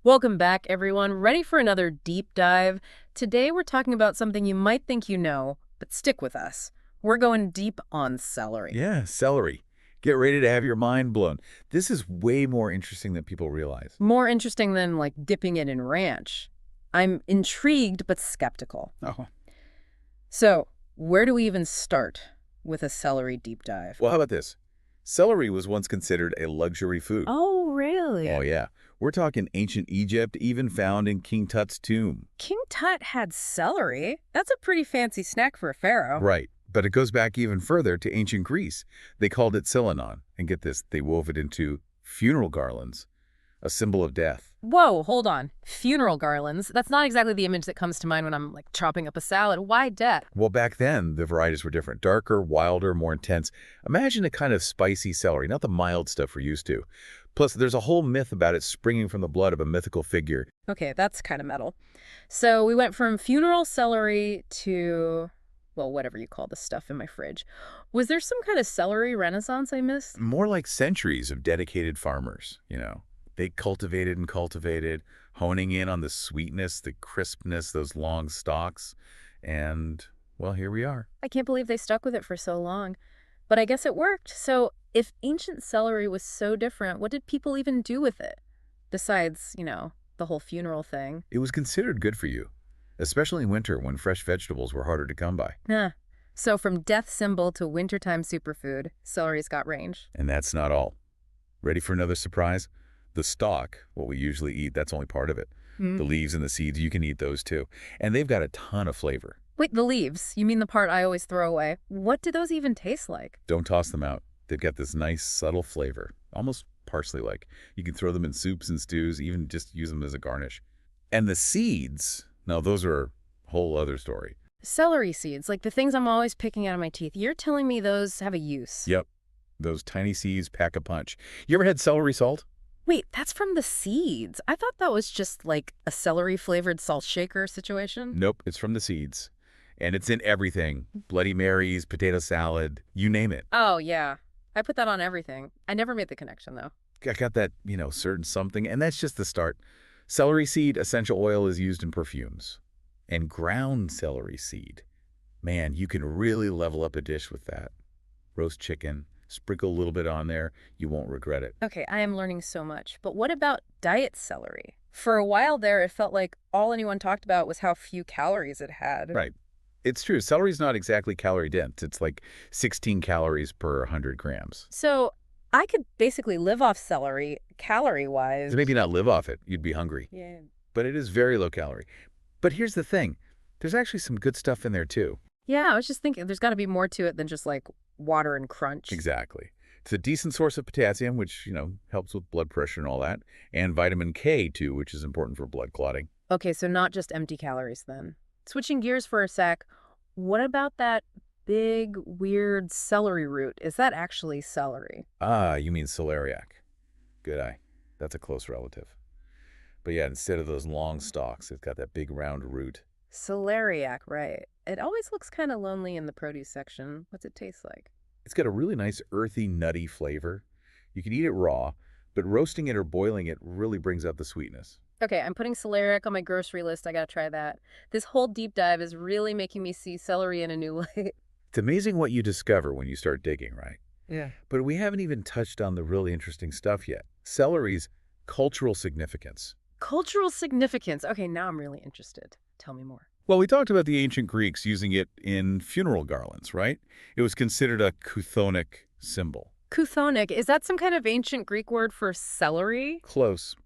Welcome back, everyone. Ready for another deep dive? Today we're talking about something you might think you know, but stick with us. We're going deep on celery. Yeah, celery. Get ready to have your mind blown. This is way more interesting than people realize. More interesting than, like, dipping it in ranch. I'm intrigued but skeptical. Oh. So, where do we even start with a celery deep dive? Well, how about this? Celery was once considered a luxury food. Oh, really? Oh, yeah. We're talking ancient Egypt, even found in King Tut's tomb. King Tut had celery. That's a pretty fancy snack for a pharaoh. Right. But it goes back even further to ancient Greece. They called it Silenon. And get this, they wove it into funeral garlands, a symbol of death. Whoa, hold on. Funeral garlands. That's not exactly the image that comes to mind when I'm, like, chopping up a salad. Why death? Well, back then, the varieties were different. Darker, wilder, more intense. Imagine a kind of spicy celery, not the mild stuff we're used to. Plus, there's a whole myth about it springing from the blood of a mythical figure. Okay, that's kind of metal. So we went from funeral celery to, well, whatever you call the stuff in my fridge. Was there some kind of celery renaissance I missed? More like centuries of dedicated farmers. They cultivated, honing in on the sweetness, the crispness, those long stalks. And, well, here we are. I can't believe they stuck with it for so long. But I guess it worked. So if ancient celery was so different, what did people even do with it? Besides, the whole funeral thing. It was considered good for you, especially in winter when fresh vegetables were harder to come by. Huh. So from death symbol to wintertime superfood, celery's got range. And that's not all. Ready for another surprise? The stalk, what we usually eat, that's only part of it. The leaves and the seeds, you can eat those too. And they've got a ton of flavor. Wait, the leaves? You mean the part I always throw away? What do those even taste like? Don't toss them out. They've got this nice, subtle flavor, almost parsley-like. You can throw them in soups and stews, even just use them as a garnish. And the seeds, now those are a whole other story. Celery seeds, like the things I'm always picking out of my teeth. You're telling me those have a use? Yep, those tiny seeds pack a punch. You ever had celery salt? Wait, that's from the seeds. I thought that was just like a celery-flavored salt shaker situation. Nope, it's from the seeds. And it's in everything. Bloody Marys, potato salad, you name it. Oh, yeah. I put that on everything. I never made the connection, though. I got that, certain something, and that's just the start. Celery seed essential oil is used in perfumes. And ground celery seed. Man, you can really level up a dish with that. Roast chicken, sprinkle a little bit on there, you won't regret it. Okay, I am learning so much. But what about diet celery? For a while there, it felt like all anyone talked about was how few calories it had. Right. It's true. Celery's not exactly calorie dense. It's like 16 calories per 100 grams. So I could basically live off celery, calorie-wise. So maybe not live off it. You'd be hungry. Yeah. But it is very low calorie. But here's the thing. There's actually some good stuff in there, too. Yeah, I was just thinking there's got to be more to it than just like water and crunch. Exactly. It's a decent source of potassium, which, helps with blood pressure and all that. And vitamin K, too, which is important for blood clotting. Okay, so not just empty calories then. Switching gears for a sec, what about that big, weird celery root? Is that actually celery? Ah, you mean celeriac. Good eye. That's a close relative. But yeah, instead of those long stalks, it's got that big round root. Celeriac, right. It always looks kind of lonely in the produce section. What's it taste like? It's got a really nice earthy, nutty flavor. You can eat it raw, but roasting it or boiling it really brings out the sweetness. Okay, I'm putting celeriac on my grocery list. I gotta try that. This whole deep dive is really making me see celery in a new light. It's amazing what you discover when you start digging, right? Yeah. But we haven't even touched on the really interesting stuff yet. Celery's cultural significance. Cultural significance. Okay, now I'm really interested. Tell me more. Well, we talked about the ancient Greeks using it in funeral garlands, right? It was considered a chthonic symbol. Chthonic, is that some kind of ancient Greek word for celery? Close.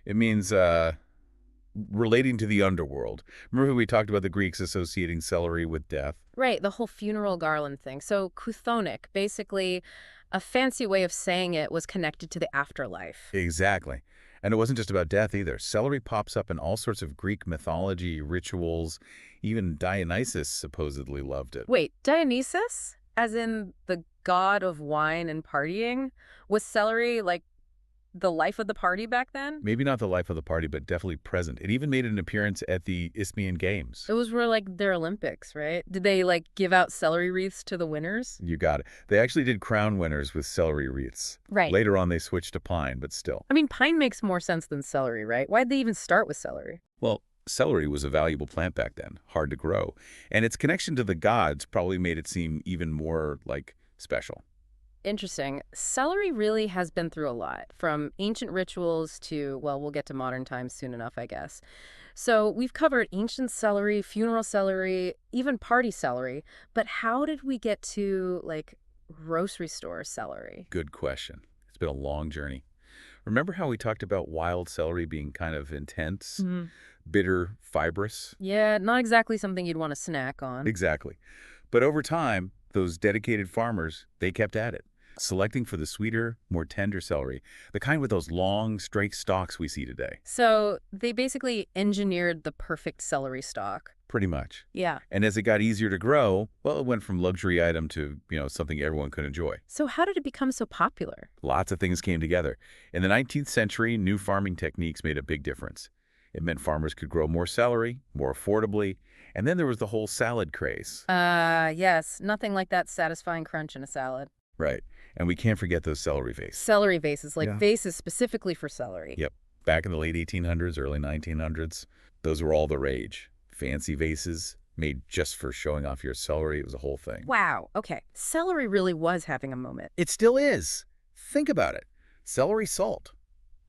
It means relating to the underworld. Remember we talked about the Greeks associating celery with death? Right, the whole funeral garland thing. So chthonic, basically a fancy way of saying it was connected to the afterlife. Exactly. And it wasn't just about death either. Celery pops up in all sorts of Greek mythology, rituals. Even Dionysus supposedly loved it. Wait, Dionysus? As in the god of wine and partying? Was celery, like, the life of the party back then? Maybe not the life of the party, but definitely present. It even made an appearance at the Isthmian Games. Those were like their Olympics, right? Did they like give out celery wreaths to the winners? You got it. They actually did crown winners with celery wreaths. Right. Later on, they switched to pine, but still. I mean, pine makes more sense than celery, right? Why'd they even start with celery? Well, celery was a valuable plant back then, hard to grow. And its connection to the gods probably made it seem even more, special. Interesting. Celery really has been through a lot, from ancient rituals to, well, we'll get to modern times soon enough, I guess. So we've covered ancient celery, funeral celery, even party celery. But how did we get to, grocery store celery? Good question. It's been a long journey. Remember how we talked about wild celery being kind of intense, bitter, fibrous? Yeah, not exactly something you'd want to snack on. Exactly. But over time, those dedicated farmers, they kept at it, selecting for the sweeter, more tender celery, the kind with those long, straight stalks we see today. So they basically engineered the perfect celery stalk. Pretty much. Yeah. And as it got easier to grow, well, it went from luxury item to, something everyone could enjoy. So how did it become so popular? Lots of things came together. In the 19th century, new farming techniques made a big difference. It meant farmers could grow more celery, more affordably, and then there was the whole salad craze. Yes. Nothing like that satisfying crunch in a salad. Right. And we can't forget those celery vases. Celery vases, Yeah. vases specifically for celery. Yep. Back in the late 1800s, early 1900s, those were all the rage. Fancy vases made just for showing off your celery. It was a whole thing. Wow. Okay. Celery really was having a moment. It still is. Think about it. Celery salt.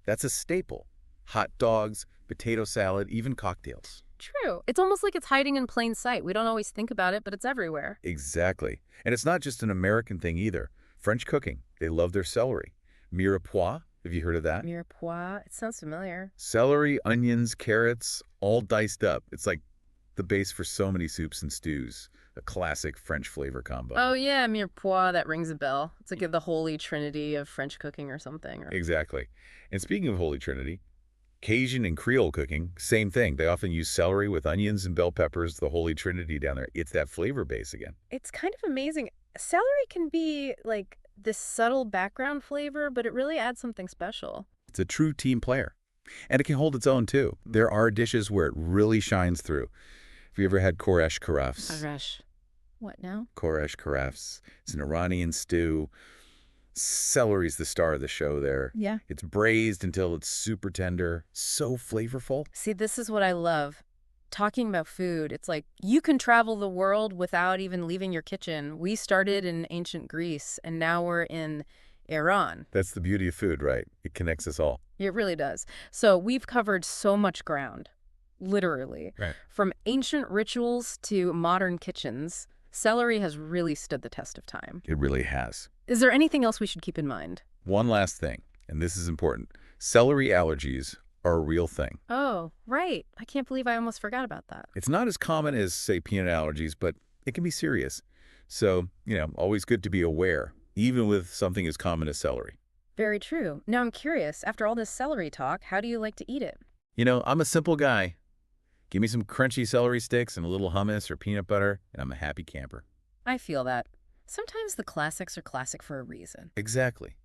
That's a staple. Hot dogs, potato salad, even cocktails. True. It's almost like it's hiding in plain sight. We don't always think about it, but it's everywhere. Exactly. And it's not just an American thing either. French cooking, they love their celery. Mirepoix, have you heard of that? Mirepoix. It sounds familiar. Celery, onions, carrots, all diced up. It's like the base for so many soups and stews. A classic French flavor combo. Oh, yeah, mirepoix. That rings a bell. It's like the holy trinity of French cooking or something. Exactly. And speaking of Holy Trinity, Cajun and Creole cooking, same thing. They often use celery with onions and bell peppers, the Holy Trinity down there. It's that flavor base again. It's kind of amazing. Celery can be like this subtle background flavor, but it really adds something special. It's a true team player. And it can hold its own, too. There are dishes where it really shines through. Have you ever had koresh karafs? Arash. What now? Koresh karafs. It's an Iranian stew. Celery's the star of the show there. Yeah. It's braised until it's super tender, so flavorful. See, this is what I love. Talking about food, it's like you can travel the world without even leaving your kitchen. We started in ancient Greece, and now we're in Iran. That's the beauty of food, right? It connects us all. It really does. So we've covered so much ground, literally. Right. From ancient rituals to modern kitchens, celery has really stood the test of time. It really has. Is there anything else we should keep in mind? One last thing, and this is important. Celery allergies are a real thing. Oh, right. I can't believe I almost forgot about that. It's not as common as, say, peanut allergies, but it can be serious. So, always good to be aware, even with something as common as celery. Very true. Now I'm curious, after all this celery talk, how do you like to eat it? I'm a simple guy. Give me some crunchy celery sticks and a little hummus or peanut butter, and I'm a happy camper. I feel that. Sometimes the classics are classic for a reason. Exactly.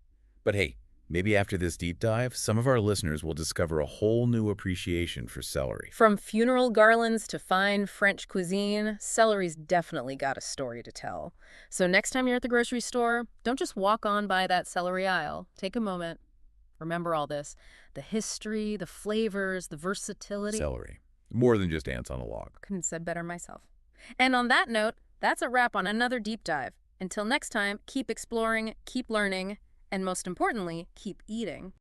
But hey, maybe after this deep dive, some of our listeners will discover a whole new appreciation for celery. From funeral garlands to fine French cuisine, celery's definitely got a story to tell. So next time you're at the grocery store, don't just walk on by that celery aisle. Take a moment. Remember all this. The history, the flavors, the versatility. Celery. More than just ants on a log. Couldn't have said better myself. And on that note, that's a wrap on another deep dive. Until next time, keep exploring, keep learning, and most importantly, keep eating.